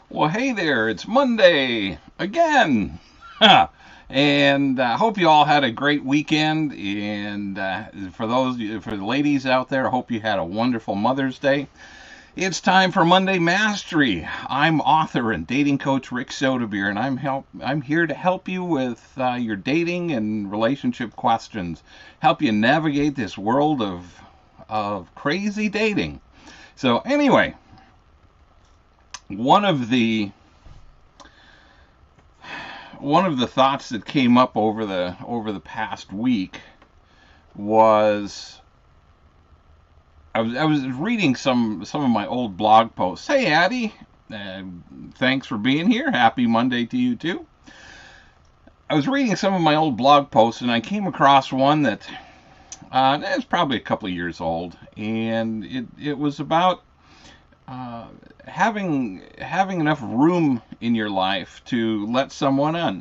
Well, hey there, it's Monday again. And I hope you all had a great weekend. And for the ladies out there, I hope you had a wonderful Mother's Day. It's time for Monday Mastery. I'm author and dating coach Rick Sodebeer, and I'm here to help you with your dating and relationship questions, help you navigate this world of crazy dating. So anyway, one of the one of the thoughts that came up over the past week was I was reading some of my old blog posts. Hey, Addie, uh, thanks for being here. Happy Monday to you too. I was reading some of my old blog posts and I came across one that is probably a couple of years old, and it was about uh, having enough room in your life to let someone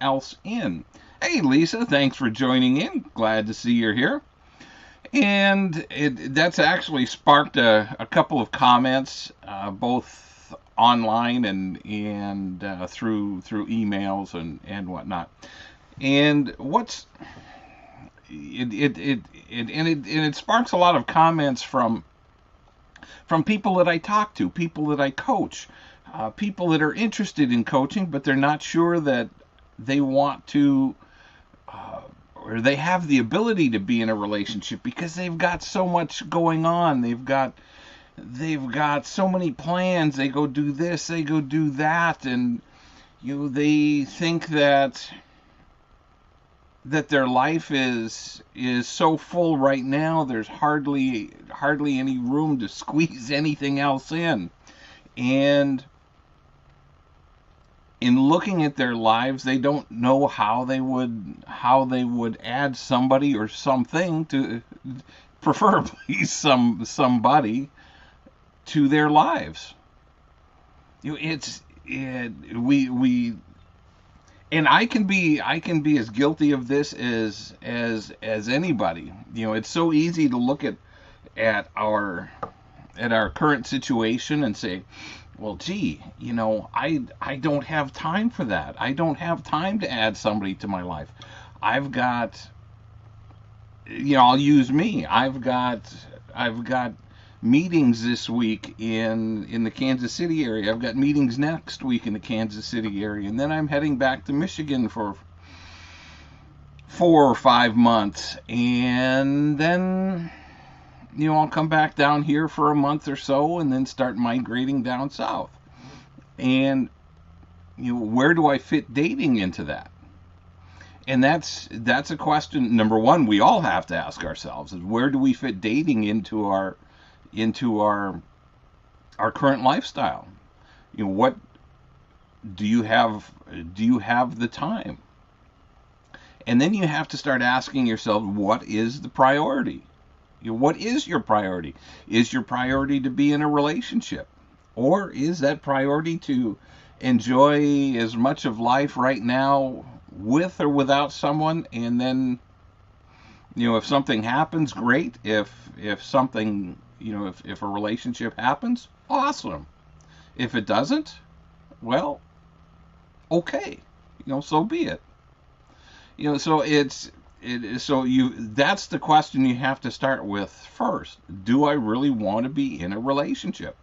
else in. Hey, Lisa, thanks for joining in. Glad to see you're here. And that's actually sparked a couple of comments, both online and through emails and whatnot. And what's it sparks a lot of comments from people that I talk to, people that I coach, people that are interested in coaching, but they're not sure that they want to or they have the ability to be in a relationship because they've got so much going on. They've got so many plans. They go do this, they go do that, and they think that their life is so full right now. There's hardly any room to squeeze anything else in. And in looking at their lives, they don't know how they would add somebody or something to, preferably somebody, to their lives. It's it, we and I can be as guilty of this as anybody. It's so easy to look at our current situation and say, well, gee, I don't have time for that. I don't have time to add somebody to my life. I've got, I'll use me. I've got meetings this week in the Kansas City area. I've got meetings next week in the Kansas City area, and then I'm heading back to Michigan for 4 or 5 months, and then I'll come back down here for a month or so, and then start migrating down south. And where do I fit dating into that? And that's a question. Number one, we all have to ask ourselves: is where do we fit dating into our current lifestyle? What do you have? Do you have the time? And then you have to start asking yourself, what is the priority? What is your priority? Is your priority to be in a relationship? Or is that priority to enjoy as much of life right now with or without someone? And then, if something happens, great. If something, if a relationship happens, awesome. If it doesn't, well, okay. So be it. So that's the question you have to start with first. Do I really want to be in a relationship?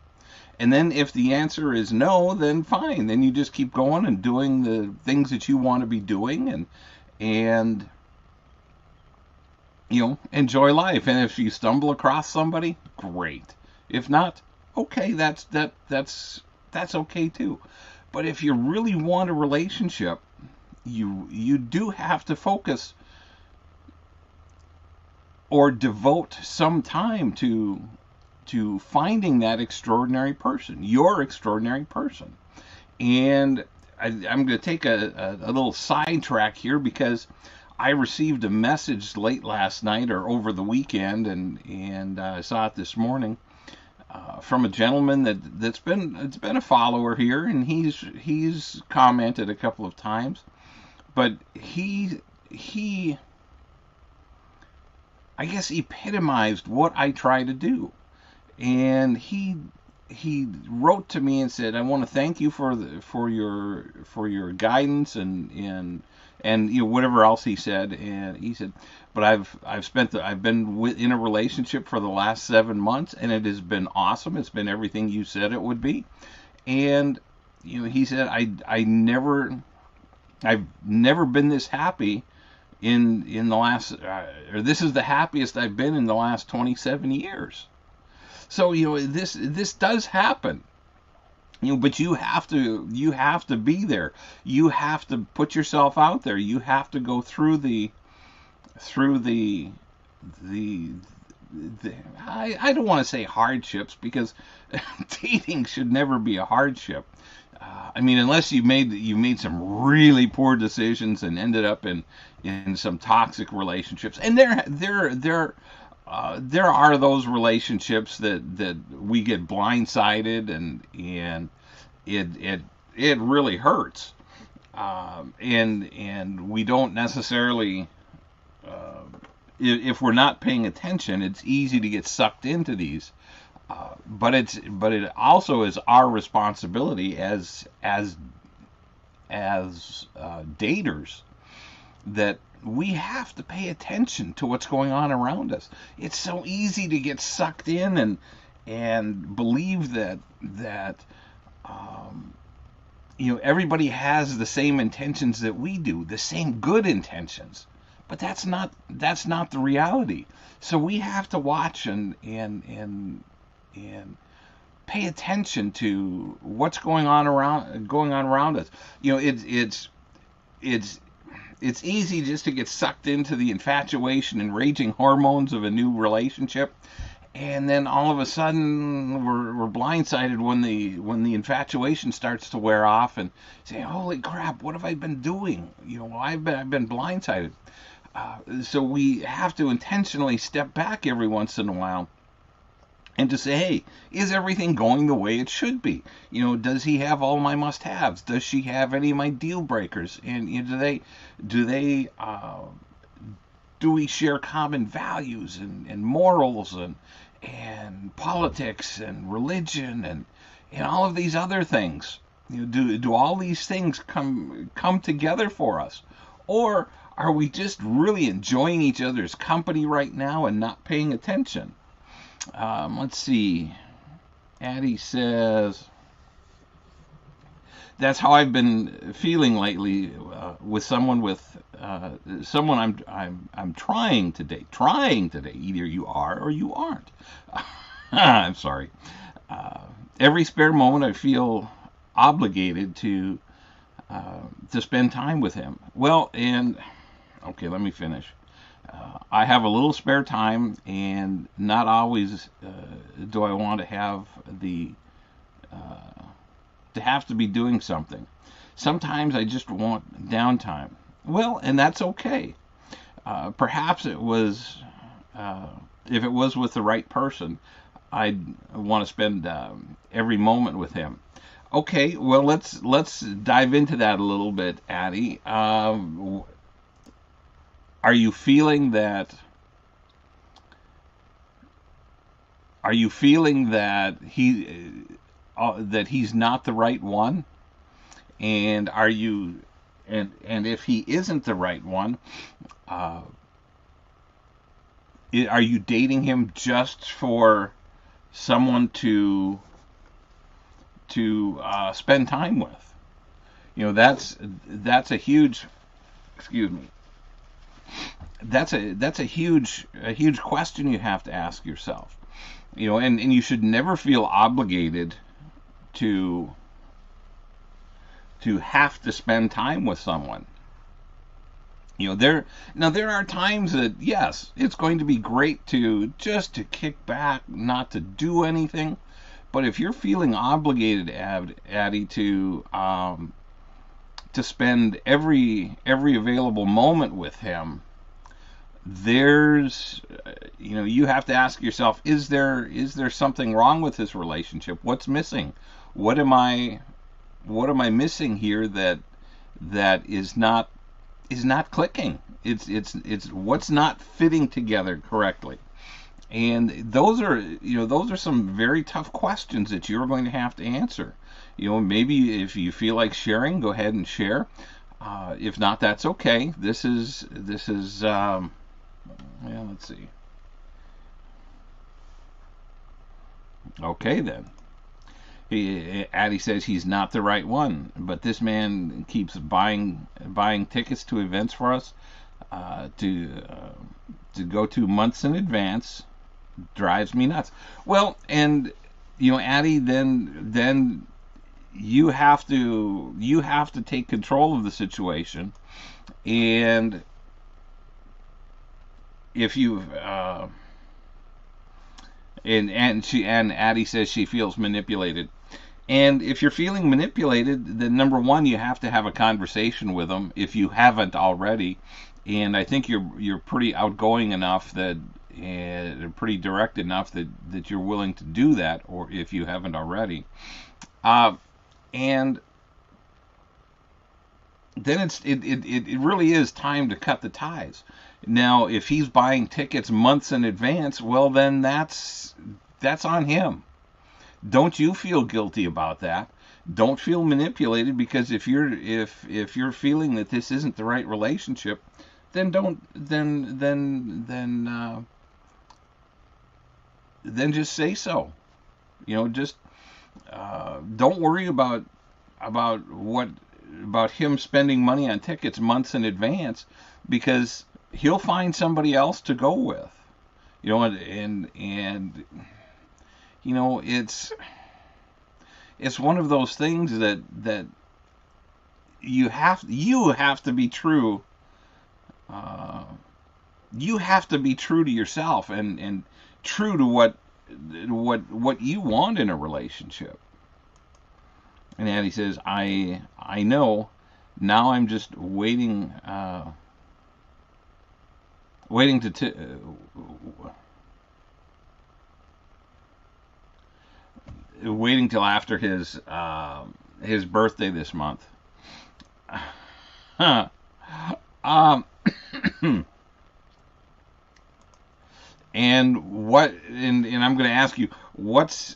And then if the answer is no, then fine. Then you just keep going and doing the things that you want to be doing, and enjoy life. And if you stumble across somebody, great. If not, okay, that's okay too. But if you really want a relationship, you do have to focus or devote some time to finding that extraordinary person, your extraordinary person. And I'm going to take a little sidetrack here because I received a message late last night or over the weekend, and I saw it this morning, from a gentleman that's been a follower here, and he's commented a couple of times, but he I guess epitomized what I try to do. And he wrote to me and said, "I want to thank you for your guidance and you know whatever else he said." And he said, "But I've been in a relationship for the last 7 months, and it has been awesome. It's been everything you said it would be." And you know, he said, I've never been this happy in the last, or this is the happiest I've been in the last 27 years." So you know this does happen, you know, but you have to be there. You have to put yourself out there. You have to go through the I don't want to say hardships, because dating should never be a hardship. I mean, unless you made some really poor decisions and ended up in some toxic relationships, and there are those relationships that we get blindsided, and it really hurts, and we don't necessarily, if we're not paying attention, it's easy to get sucked into these. But it also is our responsibility as daters, that we have to pay attention to what's going on around us. It's so easy to get sucked in and believe that you know, everybody has the same intentions that we do, the same good intentions. But that's not the reality. So we have to watch and pay attention to what's going on around us. You know, it's easy just to get sucked into the infatuation and raging hormones of a new relationship, and then all of a sudden we're blindsided when the infatuation starts to wear off, and say, "Holy crap, what have I been doing?" You know, I've been blindsided. So we have to intentionally step back every once in a while and to say, "Hey, is everything going the way it should be? You know, does he have all my must-haves? Does she have any of my deal breakers? And you know, do we share common values and morals and politics and religion and all of these other things? You know, do all these things come together for us, or are we just really enjoying each other's company right now and not paying attention?" Let's see. Addie says, "That's how I've been feeling lately with someone I'm trying to date. Trying to date. Either you are or you aren't." I'm sorry. Every spare moment I feel obligated to spend time with him. Well, and okay, let me finish. I have a little spare time, and not always do I want to have to be doing something. Sometimes I just want downtime. Well, and that's okay. Perhaps it was, if it was with the right person, I'd want to spend every moment with him. Okay, well, let's dive into that a little bit, Addie. Are you feeling that? Are you feeling that he's not the right one? And are you, and if he isn't the right one, are you dating him just for someone to spend time with? You know, that's a huge, excuse me. That's a huge question you have to ask yourself. You know, and you should never feel obligated to have to spend time with someone. You know, there are times that, yes, it's going to be great to kick back, not to do anything. But if you're feeling obligated, Addie, to spend every available moment with him, you have to ask yourself, is there something wrong with this relationship? What's missing? What am I missing here that is not clicking? It's what's not fitting together correctly. And those are some very tough questions that you're going to have to answer. Maybe if you feel like sharing, go ahead and share. If not, that's okay. Yeah, let's see. Okay then. Addie says he's not the right one, but this man keeps buying tickets to events for us to go to months in advance. Drives me nuts. Well, and Addie, then you have to take control of the situation, and if you and Addie says she feels manipulated. And if you're feeling manipulated, then number one, you have to have a conversation with them if you haven't already. And I think you're pretty outgoing enough that pretty direct enough that you're willing to do that, or if you haven't already. And then it really is time to cut the ties. Now, if he's buying tickets months in advance, well, then that's on him. Don't you feel guilty about that? Don't feel manipulated, because if you're feeling that this isn't the right relationship, then just say so. Just don't worry about him spending money on tickets months in advance, because he'll find somebody else to go with. And it's one of those things that you have to be true. You have to be true to yourself, and true to what you want in a relationship. And Addie says, I know. Now I'm just waiting waiting till after his birthday this month. um, and I'm going to ask you, what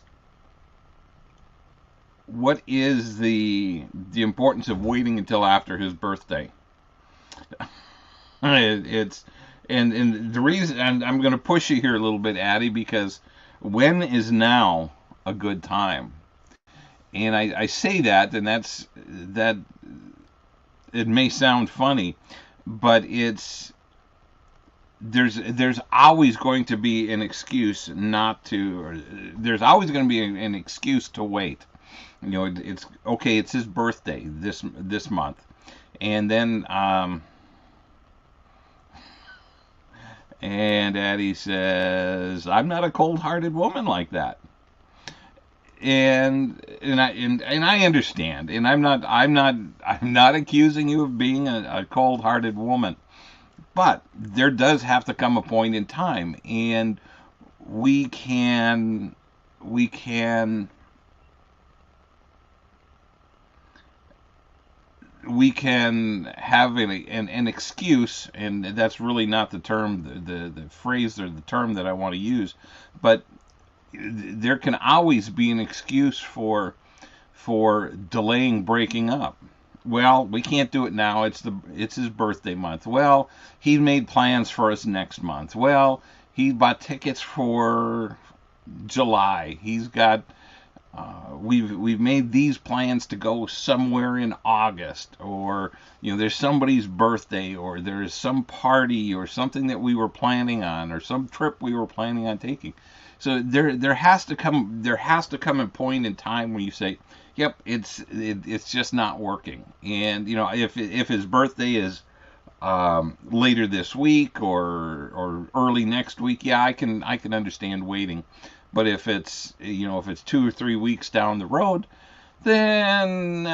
is the importance of waiting until after his birthday? And the reason, and I'm going to push you here a little bit, Addie, because when is now a good time? And I say that, and that it may sound funny, but there's always going to be an excuse not to, or there's always going to be an excuse to wait. It's okay. It's his birthday this month, and then and Addie says, I'm not a cold-hearted woman like that. And I understand, and I'm not accusing you of being a cold-hearted woman, but there does have to come a point in time, and we can have an excuse, and that's really not the term, the phrase or the term that I want to use, but there can always be an excuse for delaying breaking up. Well, we can't do it now. It's his birthday month. Well, he made plans for us next month. Well, he bought tickets for July. He's got we've made these plans to go somewhere in August, or there's somebody's birthday, or there's some party or something that we were planning on, or some trip we were planning on taking. So there has to come a point in time where you say, yep, it's just not working. And if his birthday is later this week or early next week, yeah, I can understand waiting. But if it's 2 or 3 weeks down the road, then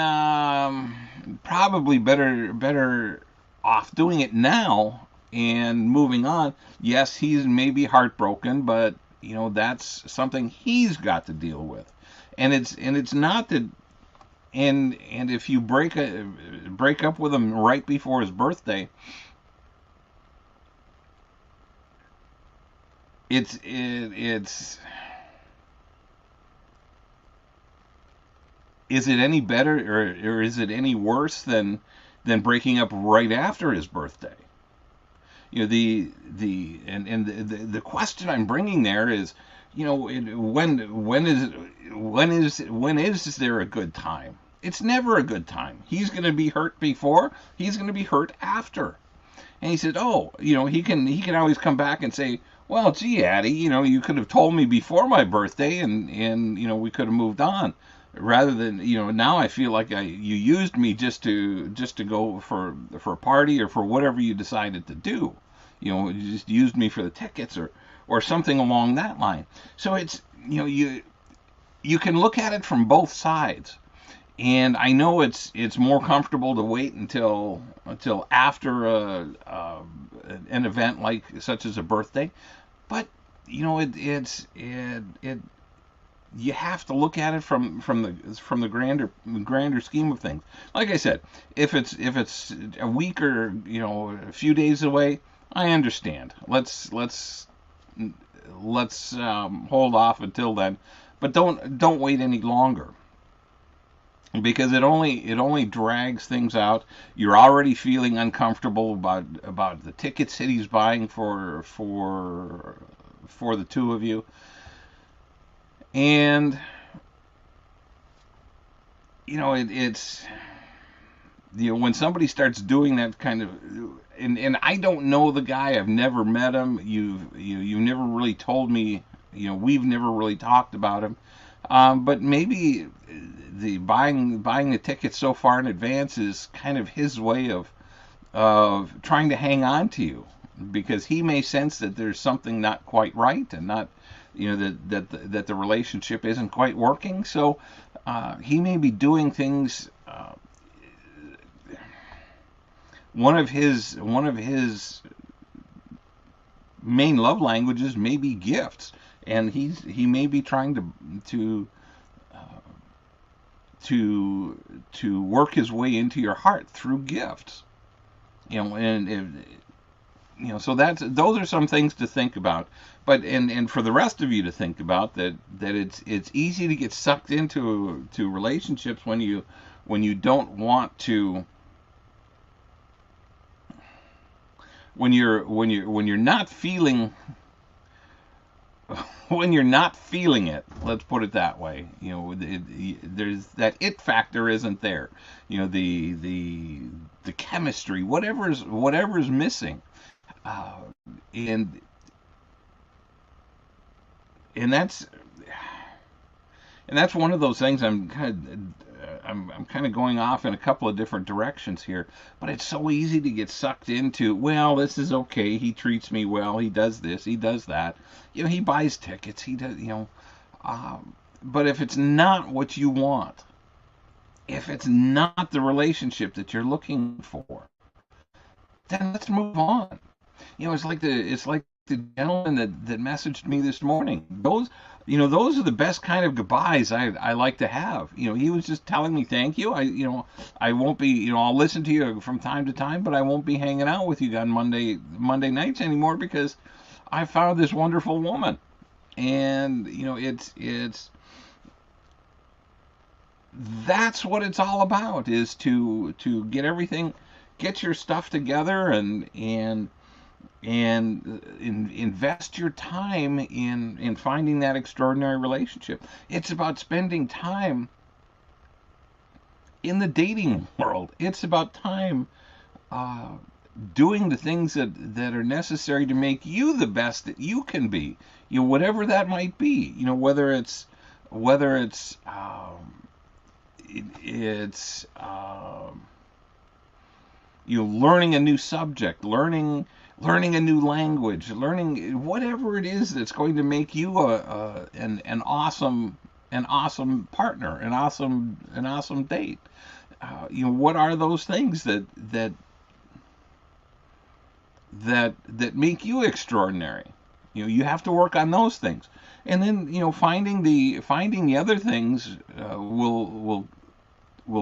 probably better off doing it now and moving on. Yes, he's maybe heartbroken, but that's something he's got to deal with. And it's not that. And if you break up with him right before his birthday, it's is it any better, or is it any worse than breaking up right after his birthday? The question I'm bringing there is, when is there a good time? It's never a good time. He's going to be hurt before, he's going to be hurt after. And he said, oh, he can always come back and say, well, gee, Addie, you could have told me before my birthday, and we could have moved on. Rather than, now I feel like you used me just to go for a party or for whatever you decided to do. You just used me for the tickets or something along that line. So it's, you can look at it from both sides. And I know it's more comfortable to wait until after an event like such as a birthday, but it you have to look at it from the grander scheme of things. Like I said, if it's a week or a few days away, I understand. Let's hold off until then, but don't wait any longer, because it only drags things out. You're already feeling uncomfortable about the tickets that he's buying for the two of you, and it's when somebody starts doing that kind of, and I don't know the guy, I've never met him, you've never really told me, we've never really talked about him, but maybe the buying the tickets so far in advance is kind of his way of trying to hang on to you, because he may sense that there's something not quite right, and not that the relationship isn't quite working. So he may be doing things. One of his main love languages may be gifts, and he may be trying to work his way into your heart through gifts. And so those are some things to think about. But and for the rest of you to think about, that it's easy to get sucked into relationships when you don't want to, when you're not feeling when you're not feeling it. Let's put it that way. There's that it factor isn't there. The chemistry, whatever's missing, and and that's one of those things. I'm kind of going off in a couple of different directions here, but it's so easy to get sucked into, well, this is okay, he treats me well, he does this, he does that, he buys tickets, he does, but if it's not what you want, if it's not the relationship that you're looking for, then let's move on. It's like the gentleman that messaged me this morning. Those are the best kind of goodbyes I like to have. He was just telling me thank you. I won't be, I'll listen to you from time to time, but I won't be hanging out with you on Monday nights anymore, because I found this wonderful woman. And it's that's what it's all about, is to get your stuff together, and invest your time in finding that extraordinary relationship. It's about spending time in the dating world. It's about time doing the things that are necessary to make you the best that you can be. Whatever that might be. It's learning a new subject, learning a new language, learning whatever it is that's going to make you an awesome partner, an awesome date. What are those things that make you extraordinary? You have to work on those things, and then finding the other things will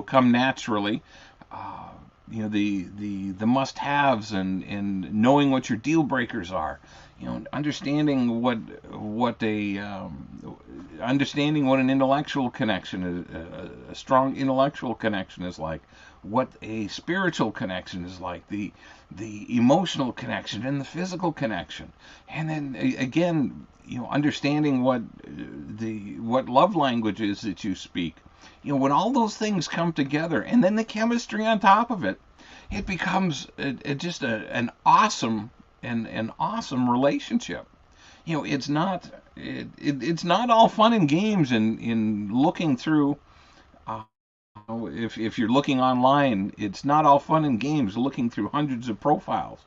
come naturally. The must-haves, and knowing what your deal breakers are. Understanding what a understanding what an intellectual connection is, a strong intellectual connection is like, what a spiritual connection is like, the emotional connection and the physical connection, and then again, understanding what love language is that you speak. When all those things come together, and then the chemistry on top of it, it becomes just an awesome relationship. It's not it's not all fun and games in looking through. Uh, if you're looking online, it's not all fun and games looking through hundreds of profiles.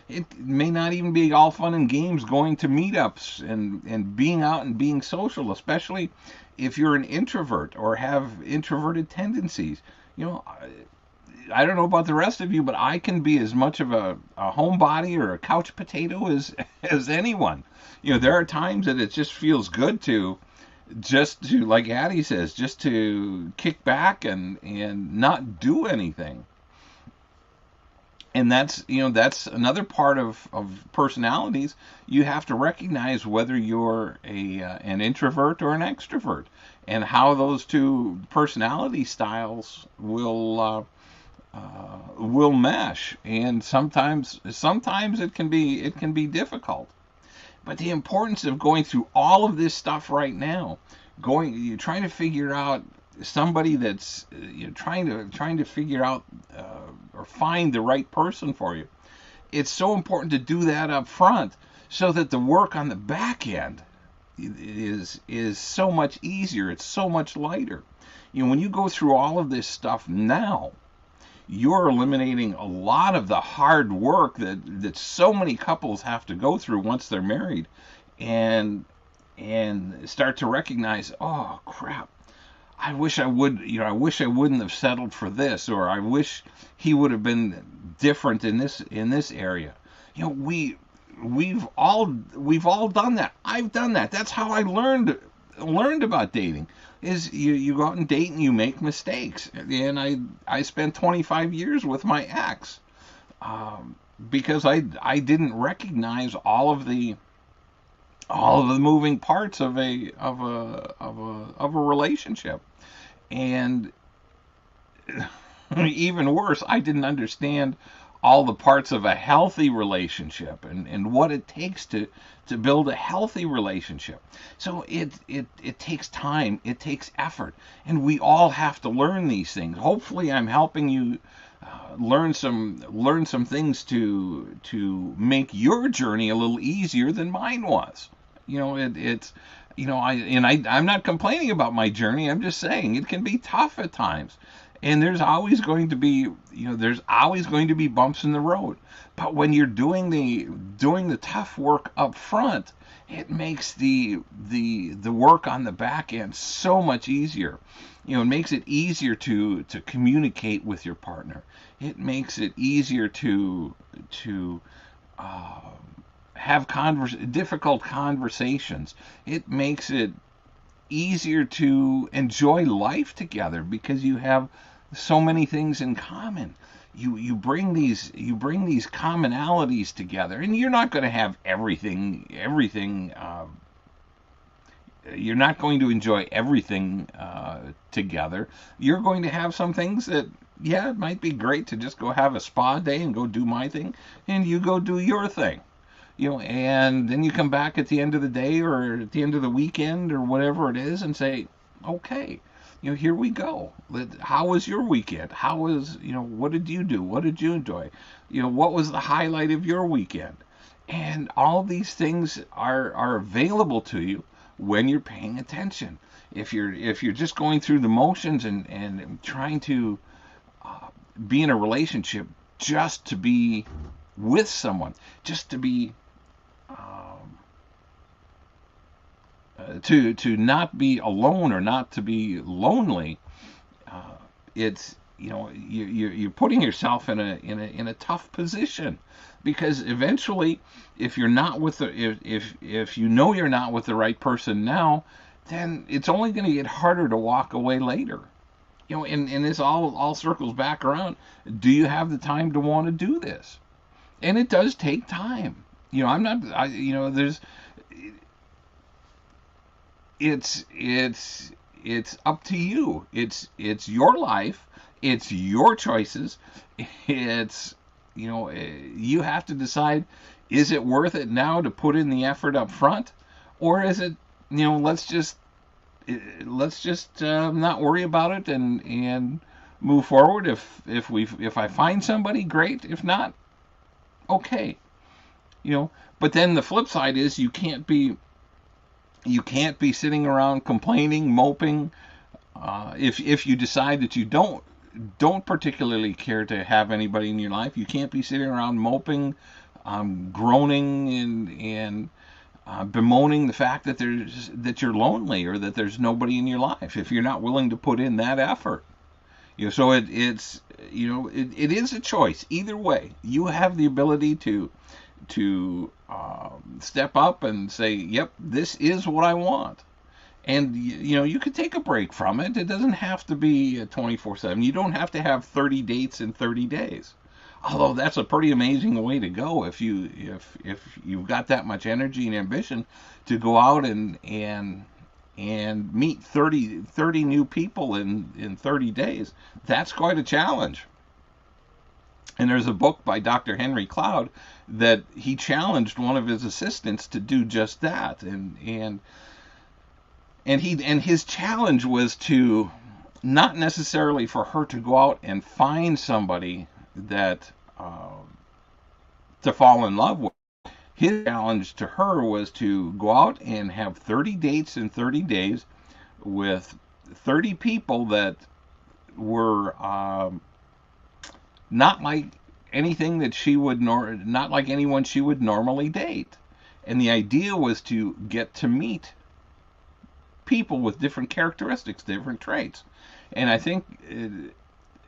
It may not even be all fun and games going to meetups and being out and being social, especially if you're an introvert or have introverted tendencies. I don't know about the rest of you, but I can be as much of a homebody or a couch potato as anyone. There are times that it just feels good just to, like Addie says, just to kick back and not do anything. And that's another part of personalities. You have to recognize whether you're an introvert or an extrovert, and how those two personality styles will mesh. And sometimes it can be difficult. But the importance of going through all of this stuff right now, you're trying to figure out somebody that's you're trying to figure out or find the right person for you. It's so important to do that up front, so that the work on the back end is so much easier. It's so much lighter. When you go through all of this stuff now, you're eliminating a lot of the hard work that so many couples have to go through once they're married, and start to recognize, oh crap, I wish I wouldn't have settled for this, or I wish he would have been different in this area. We've all done that. I've done that. That's how I learned about dating. Is you go out and date and you make mistakes. And I spent 25 years with my ex, because I didn't recognize all of the moving parts of a relationship. And even worse, I didn't understand all the parts of a healthy relationship, and what it takes to build a healthy relationship. So it takes time, it takes effort, and we all have to learn these things. Hopefully I'm helping you learn some things to make your journey a little easier than mine was. It's I'm not complaining about my journey. I'm just saying it can be tough at times. And there's always going to be bumps in the road. But when you're doing the tough work up front, it makes the work on the back end so much easier. It makes it easier to communicate with your partner. It makes it easier to have difficult conversations. It makes it easier to enjoy life together, because you have so many things in common. You bring these commonalities together, and you're not going to have everything. You're not going to enjoy everything together. You're going to have some things that, yeah, it might be great to just go have a spa day and go do my thing, and you go do your thing. And then you come back at the end of the day or at the end of the weekend or whatever it is and say, okay, here we go. How was your weekend? What did you do? What did you enjoy? What was the highlight of your weekend? And all these things are available to you when you're paying attention. If you're just going through the motions and trying to be in a relationship just to be with someone, just to be to not be alone or not to be lonely, it's you're putting yourself in a tough position, because eventually, if you're not with if you know you're not with the right person now, then it's only going to get harder to walk away later. And this all circles back around. Do you have the time to want to do this? And it does take time. I'm not. There's. It's up to you. It's your life. It's your choices. It's you have to decide, is it worth it now to put in the effort up front, or is it, let's just not worry about it and move forward. If I find somebody, great. If not, okay. But then the flip side is you can't be sitting around complaining, moping. If you decide that you don't particularly care to have anybody in your life, you can't be sitting around moping, groaning, and bemoaning the fact that you're lonely or that there's nobody in your life. If you're not willing to put in that effort, so it is a choice. Either way, you have the ability to step up and say, "Yep, this is what I want." And you could take a break from it. It doesn't have to be 24/7. You don't have to have 30 dates in 30 days. Although that's a pretty amazing way to go if you've got that much energy and ambition to go out and meet 30 new people in 30 days. That's quite a challenge. And there's a book by Dr. Henry Cloud that he challenged one of his assistants to do just that. And his challenge was to not necessarily for her to go out and find somebody that to fall in love with. His challenge to her was to go out and have 30 dates in 30 days with 30 people that were not like anything that not like anyone she would normally date. And the idea was to get to meet people with different characteristics, different traits. And I think,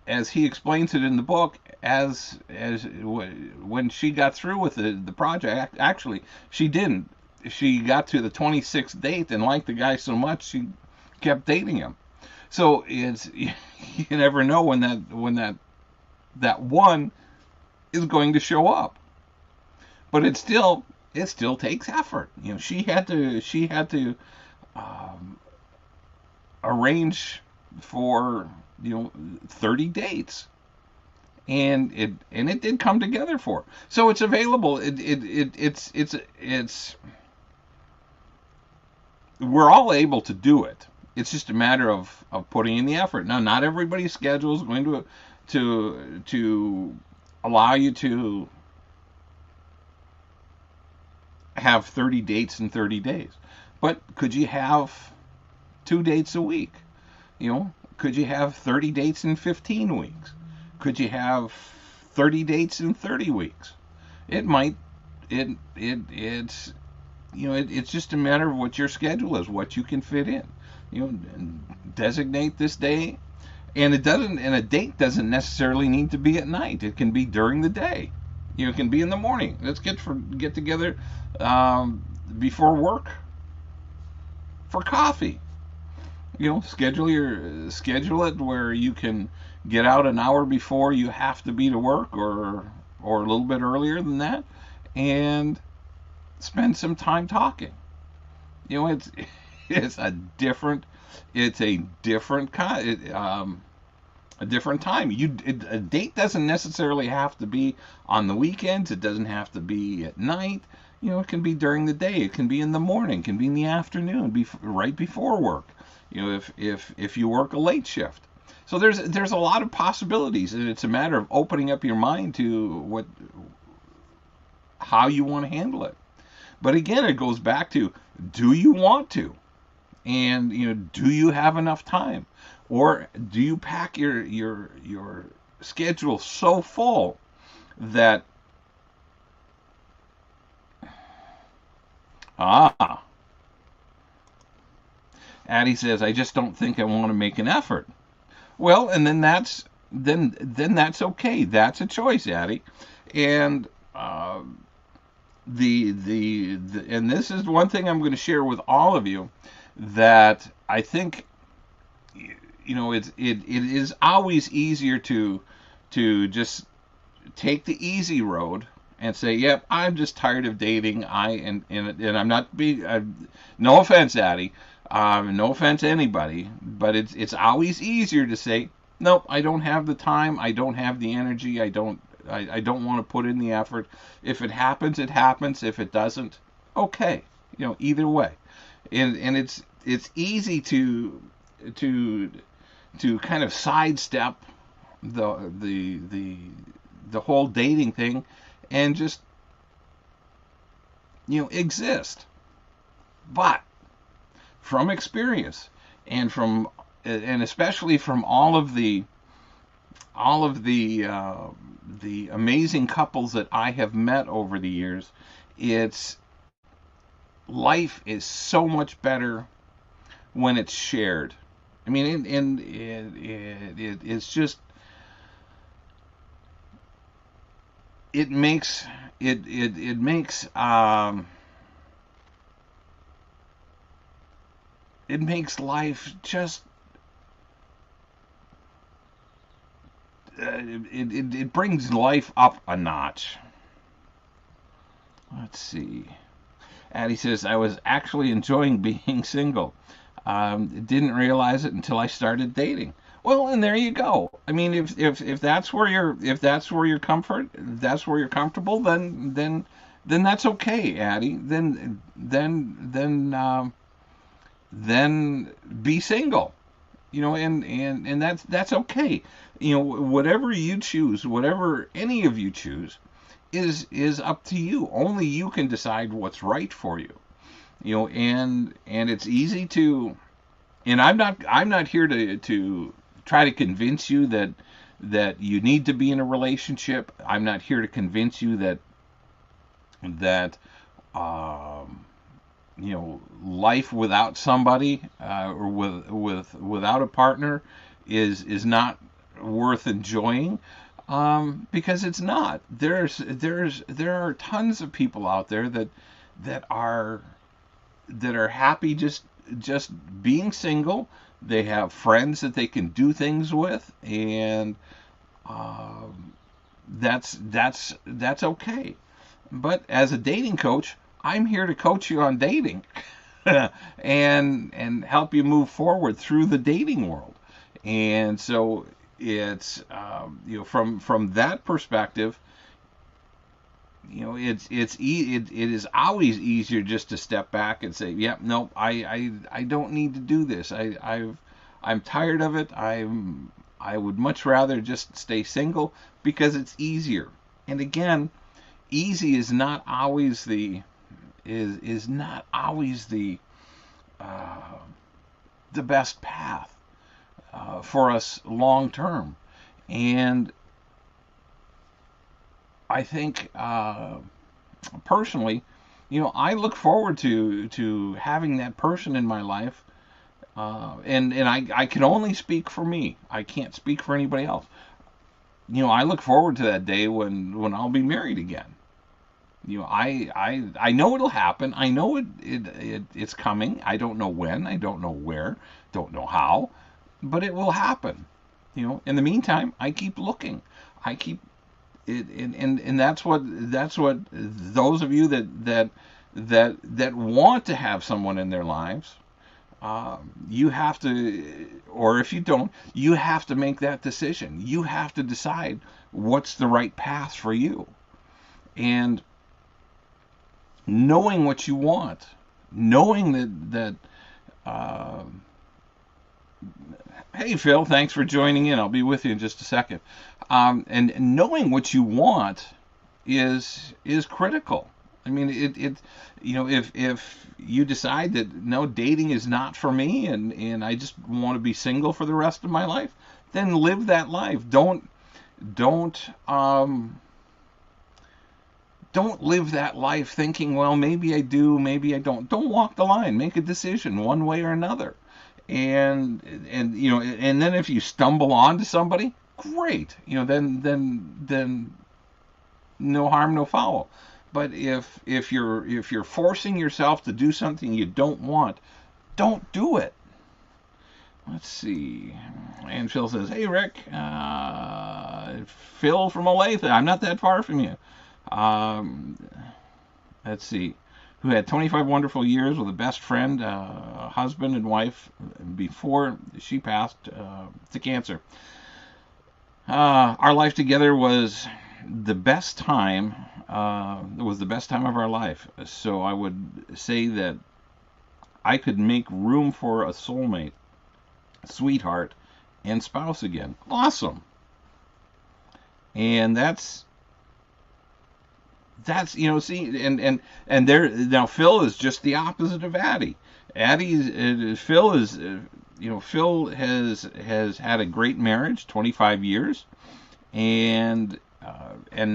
as he explains it in the book, as when she got through with the project, actually she didn't. She got to the 26th date and liked the guy so much she kept dating him. So it's you never know when that one is going to show up. But it still takes effort. She had to arrange for 30 dates, and it did come together for her. So it's available. It's we're all able to do it. It's just a matter of putting in the effort. Now, not everybody's schedule is going to allow you to have 30 dates in 30 days. But could you have 2 dates a week? Could you have 30 dates in 15 weeks? Could you have 30 dates in 30 weeks? It might. It's just a matter of what your schedule is, what you can fit in. Designate this day, and a date doesn't necessarily need to be at night. It can be during the day. It can be in the morning. Let's get together before work for coffee. Schedule it where you can get out an hour before you have to be to work, or a little bit earlier than that, and spend some time talking. It's a different kind. A different time. A date doesn't necessarily have to be on the weekends. It doesn't have to be at night. It can be during the day. It can be in the morning. It can be in the afternoon, right before work. If you work a late shift. So there's a lot of possibilities, and it's a matter of opening up your mind to how you want to handle it. But again, it goes back to, do you want to? And do you have enough time? Or do you pack your schedule so full that Addie says, I just don't think I want to make an effort. Well, and then that's okay. That's a choice, Addie. And and this is one thing I'm going to share with all of you, that I think it is always easier to just take the easy road and say, "Yep, I'm just tired of dating." And I'm not being, no offense, Addie, no offense to anybody, but it's always easier to say, "Nope, I don't have the time. I don't have the energy. I don't want to put in the effort. If it happens, it happens. If it doesn't, okay. Either way." And it's easy to kind of sidestep the whole dating thing and just exist. But from experience, and especially from all of the amazing couples that I have met over the years, it's life is so much better when it's shared. I mean, and it's just, it makes it makes it makes life just it brings life up a notch. Let's see. Addie says, I was actually enjoying being single. Didn't realize it until I started dating. Well, and there you go. I mean, if that's where you're comfortable, then that's okay, Addie. Then be single. And that's okay. Whatever you choose, whatever any of you choose, is up to you. Only you can decide what's right for you. And it's easy to, and I'm not here to try to convince you that you need to be in a relationship. I'm not here to convince you that life without somebody, or without a partner is not worth enjoying, because it's not. There are tons of people out there that are happy just being single. They have friends that they can do things with, and that's okay. But as a dating coach, I'm here to coach you on dating and help you move forward through the dating world. And so it's from that perspective, it is always easier just to step back and say, "Yep, no, I don't need to do this. I'm tired of it. I would much rather just stay single because it's easier." And again, easy is not always the best path for us long term. And I think personally, I look forward to having that person in my life, and I can only speak for me. I can't speak for anybody else. I look forward to that day when I'll be married again. I know it'll happen. I know it's coming. I don't know when. I don't know where. Don't know how, but it will happen. In the meantime, I keep looking. I keep it, and that's what those of you that want to have someone in their lives, you have to, or if you don't, you have to make that decision. You have to decide what's the right path for you, and knowing what you want, knowing that hey Phil, thanks for joining in. I'll be with you in just a second. And knowing what you want is critical. I mean, if you decide that no, dating is not for me, and I just want to be single for the rest of my life, then live that life. Don't live that life thinking, well, maybe I do, maybe I don't. Don't walk the line. Make a decision one way or another. And then if you stumble onto somebody, great. Then no harm, no foul. But if you're forcing yourself to do something you don't want, don't do it. Let's see. And Phil says, "Hey Rick, Phil from Olathe. I'm not that far from you. Um, let's see, who had 25 wonderful years with a best friend, husband, and wife before she passed to cancer. Our life together was the best time. It was the best time of our life. So I would say that I could make room for a soulmate, sweetheart, and spouse again. Awesome. And that's see, and there now Phil is just the opposite of Addie. Phil is Phil has had a great marriage, 25 years, and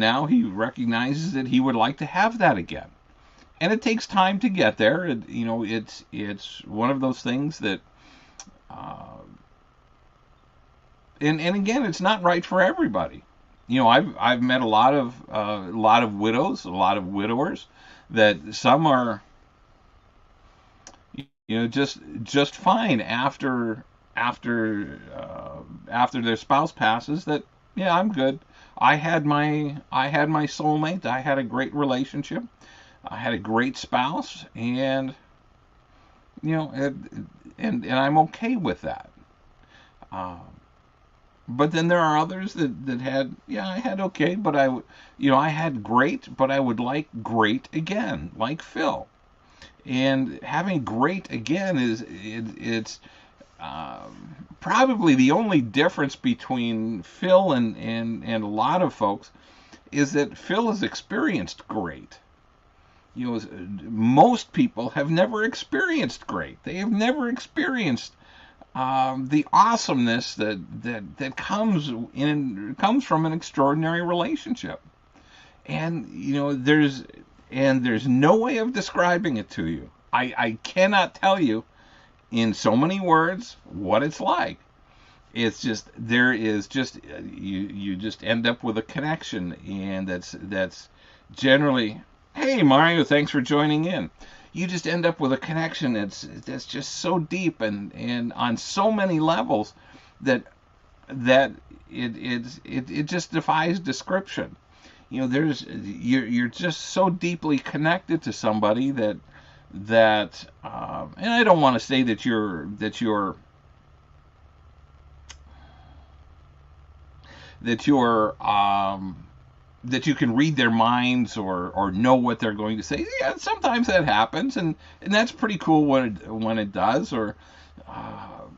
now he recognizes that he would like to have that again. And it takes time to get there. It's one of those things that uh, and again, it's not right for everybody. I've met a lot of widows, a lot of widowers, that some are just fine after their spouse passes. That, yeah, I'm good. I had my soulmate. I had a great relationship. I had a great spouse, and and I'm okay with that. Um, But then there are others that had, yeah, I had okay, but I had great, but I would like great again, like Phil. And having great again it's probably the only difference between Phil and a lot of folks is that Phil has experienced great. Most people have never experienced great. They have never experienced the awesomeness that comes from an extraordinary relationship. And there's no way of describing it to you. I cannot tell you in so many words what it's like. It's just, there is just, you just end up with a connection, and that's generally, hey Mario, thanks for joining in. You just end up with a connection that's just so deep and on so many levels that it just defies description. You're just so deeply connected to somebody that and I don't want to say that you can read their minds or know what they're going to say. Yeah, sometimes that happens, and that's pretty cool when it does. Or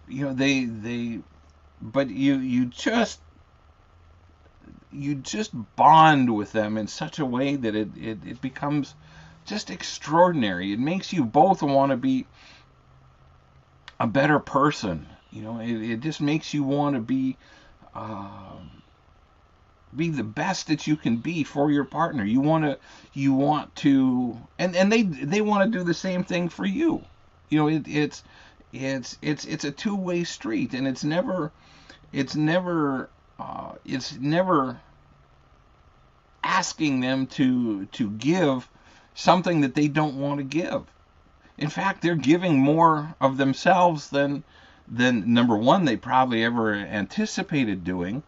they but you just bond with them in such a way that it becomes just extraordinary. It makes you both want to be a better person. It just makes you want to be the best that you can be for your partner. You want to, and they want to do the same thing for you. It's a two-way street, and it's never asking them to give something that they don't want to give. In fact, they're giving more of themselves than number one, they probably ever anticipated doing,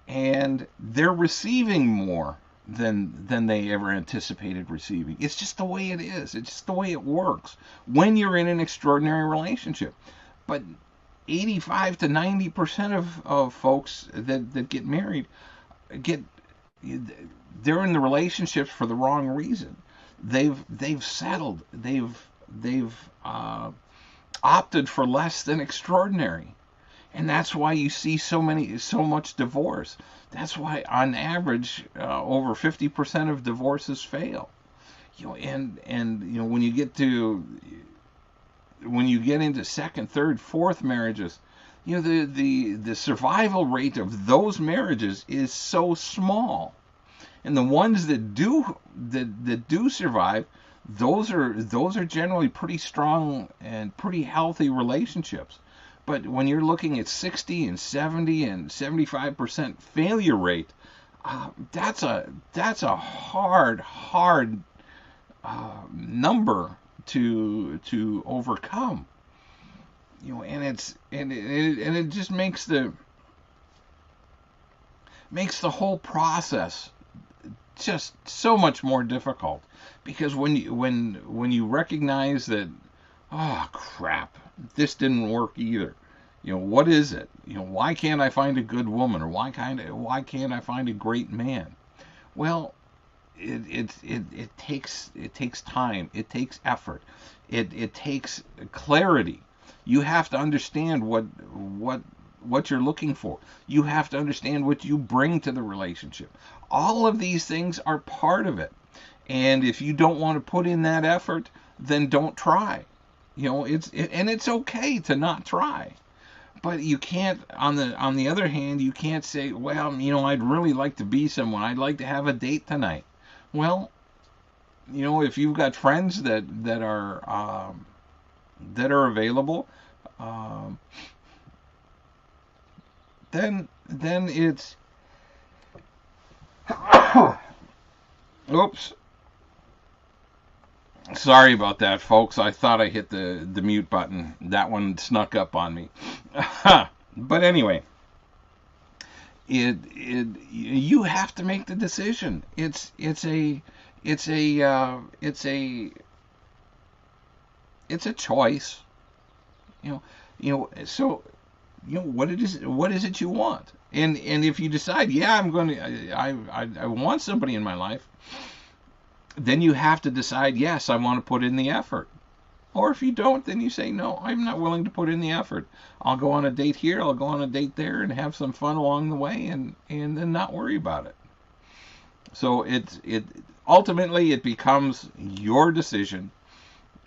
and they're receiving more than they ever anticipated receiving. It's just the way it is. It's just the way it works when you're in an extraordinary relationship. But 85 to 90% of folks that get married get they're in the relationships for the wrong reason. They've settled. They've opted for less than extraordinary. And that's why you see so much divorce. That's why, on average, over 50% of divorces fail. And when you get into second, third, fourth marriages, the survival rate of those marriages is so small. And the ones that do survive, those are generally pretty strong and pretty healthy relationships. But when you're looking at 60 and 70 and 75% failure rate, that's a hard number to overcome. And it just makes the whole process just so much more difficult, because when you recognize that, oh crap, this didn't work either. What is it? Why can't I find a good woman, or why can't I find a great man? Well, it takes time, it takes effort, it takes clarity. You have to understand what you're looking for. You have to understand what you bring to the relationship. All of these things are part of it. And if you don't want to put in that effort, then don't try. And it's okay to not try. But you can't, on the other hand, you can't say, well, I'd really like to be someone. I'd like to have a date tonight. Well, if you've got friends that are available, um, then it's oops. Sorry about that, folks. I thought I hit the mute button. That one snuck up on me. But anyway, you have to make the decision. It's a choice. So what is it you want? And if you decide, yeah, I want somebody in my life, then you have to decide, yes, I want to put in the effort. Or if you don't, then you say, no, I'm not willing to put in the effort. I'll go on a date here, I'll go on a date there, and have some fun along the way, and then not worry about it. So it ultimately it becomes your decision,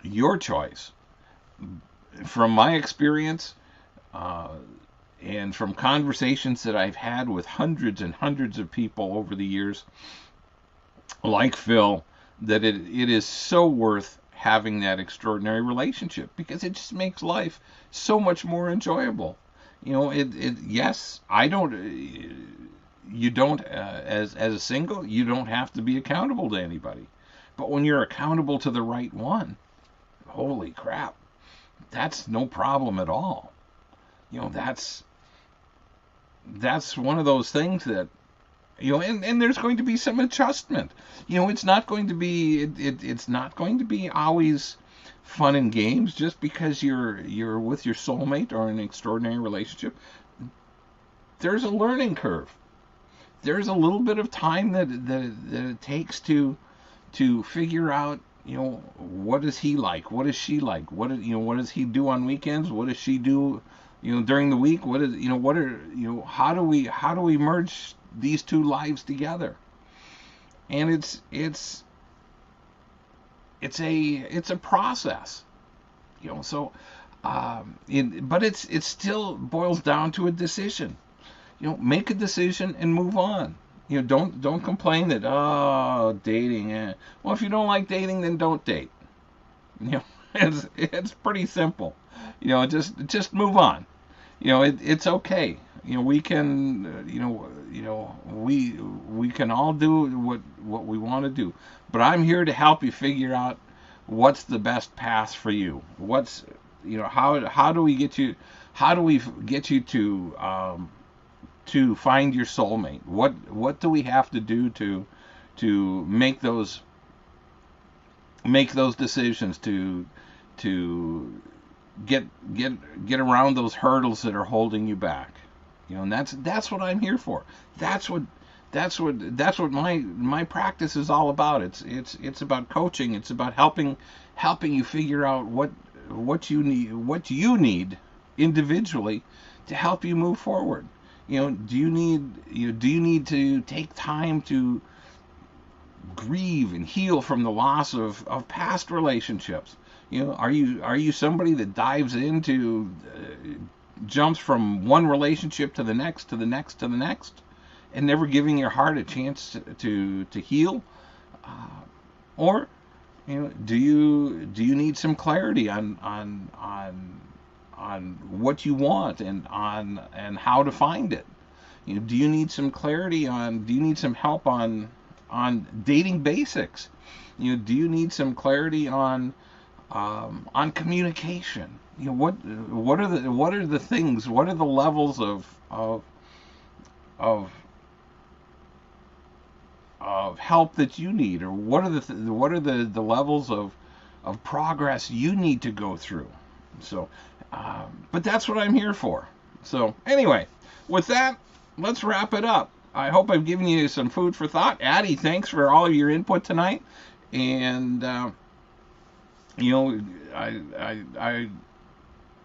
your choice. From my experience, and from conversations that I've had with hundreds and hundreds of people over the years, like Phil, that it is so worth having that extraordinary relationship, because it just makes life so much more enjoyable. Yes, I don't. You don't, as a single, you don't have to be accountable to anybody. But when you're accountable to the right one, holy crap, that's no problem at all. That's one of those things that, and there's going to be some adjustment. It's not going to be it's not going to be always fun and games just because you're with your soulmate or an extraordinary relationship. There's a learning curve. There's a little bit of time that it takes to figure out, what is he like, what is she like, what does he do on weekends, what does she do, during the week, how do we merge these two lives together? And it's a process, so but it still boils down to a decision. Make a decision and move on. Don't complain that, oh, dating. Well, if you don't like dating, then don't date. It's pretty simple. Just move on. It's okay. We can, we can all do what we want to do. But I'm here to help you figure out what's the best path for you. How do we get you to find your soulmate? What do we have to do to make those decisions, to get around those hurdles that are holding you back? And that's what I'm here for. That's what my practice is all about. It's about coaching. It's about helping you figure out what you need individually to help you move forward. Do you need to take time to grieve and heal from the loss of past relationships? Are you somebody that dives into, jumps from one relationship to the next, to the next, to the next, and never giving your heart a chance to heal? Or do you need some clarity on what you want, and how to find it? Do you need some clarity do you need some help on dating basics? Do you need some clarity on communication? What are the things? What are the levels of help that you need, or what are the levels of progress you need to go through. So, but that's what I'm here for. So anyway, with that, let's wrap it up. I hope I've given you some food for thought. Addie, thanks for all of your input tonight, and I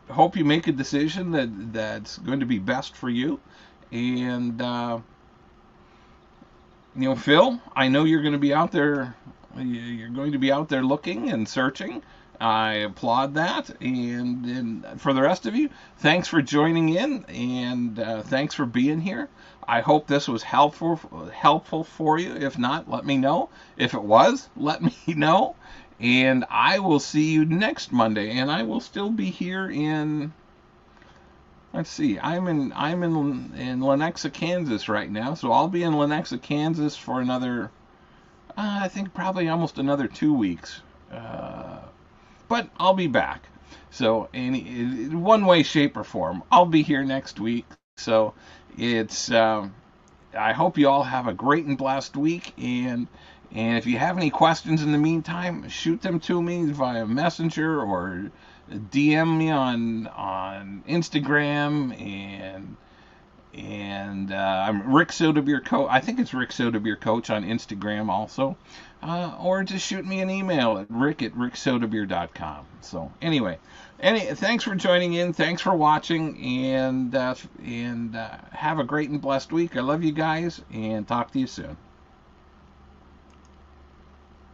hope you make a decision that's going to be best for you. And Phil, I know you're going to be out there. You're going to be out there looking and searching. I applaud that. And for the rest of you, thanks for joining in, and thanks for being here. I hope this was helpful for you. If not, let me know. If it was, let me know. And I will see you next Monday. And I will still be here in. Let's see. I'm in Lenexa, Kansas right now, so I'll be in Lenexa, Kansas for another. I think probably almost another 2 weeks. But I'll be back. So in one way, shape, or form, I'll be here next week. So it's. I hope you all have a great and blessed week. And if you have any questions in the meantime, shoot them to me via Messenger or DM me on Instagram. And I'm Rick Sodebeer Coach. I think it's Rick Sodebeer Coach on Instagram also. Or just shoot me an email at rick@ricksodebeer.com. So anyway, thanks for joining in. Thanks for watching. And have a great and blessed week. I love you guys, and talk to you soon.